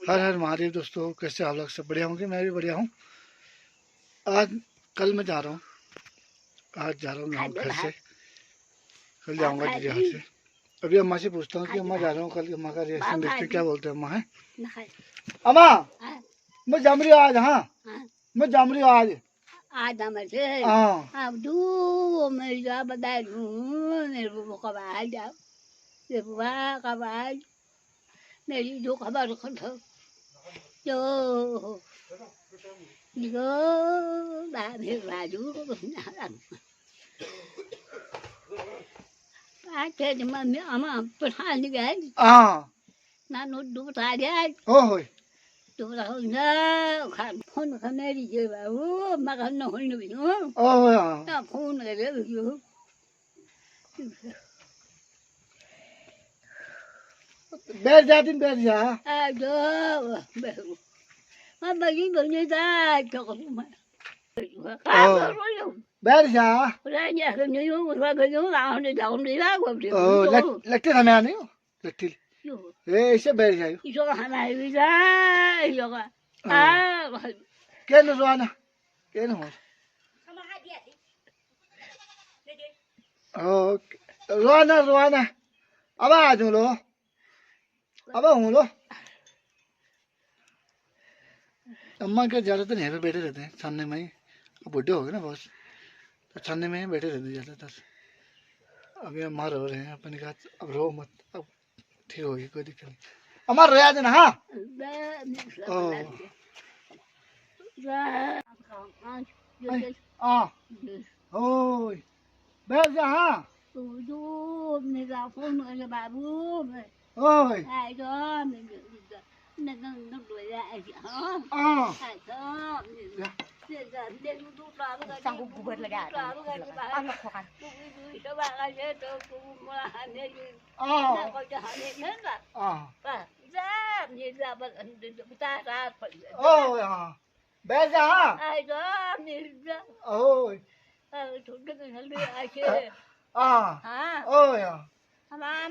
हर हर महादेव दोस्तों, कैसे आप लोग? सब बढ़िया होंगे, मैं भी बढ़िया हूँ। आज कल मैं जा रहा हूँ, आज जा रहा हूँ गाँव घर से। कल जाऊँगा दीदी घर से। अभी अम्मा से पूछता हूँ कि अम्मा जा रहा हूँ कल, अम्मा का रिएक्शन देखते क्या बोलते हैं अम्मा। है अम्मा, मैं जम रही हूँ आज। हाँ मैं जम रही हूँ आज। हाँ मेरा बता दूँ मेरे को कब आ जाओ, कब आ मेरी जो खबर रखो जो राजू मम्मी अम्मा पढ़ा गए हाँ ना नोट दो ताजा हो तो ना फोन करने दीजिए बाबू मगर न होने भी ना फोन करे जो बैठ जा, दिन बैठ जा। जो मैं बड़ी बनी था तो बैठ जा। लट्टी समय आने हो लट्टी ऐसे बैठ जाओ। क्या न रोना, क्या न हो रोना रोना। अब आ जाओ लो, अब हूँ लो। अम्मा क्या ज्यादातर यहीं पे बैठे रहते हैं सामने में ही। अब बुढ़े हो गए ना बहुत, तो छन्ने में ही बैठे रहते हैं ज्यादातर। अभी अम्मा रो रहे हैं, अपने कहा अब रो मत, अब ठीक होगी, कोई दिक्कत नहीं। अम्मा रोया देना। हाँ ओ बैठ जा। हाँ मेरा फोन बाबू ओए sang cũng bớt là gà ăn là khó khăn các bạn ơi thế tôi cũng làm thế là coi cho họ nên hết là và ra nhìn ra bận ta ra bận बैठ जा। हाँ ai đó nhìn ra ôi thủ đức nó đưa ai kia hả hả ôi mà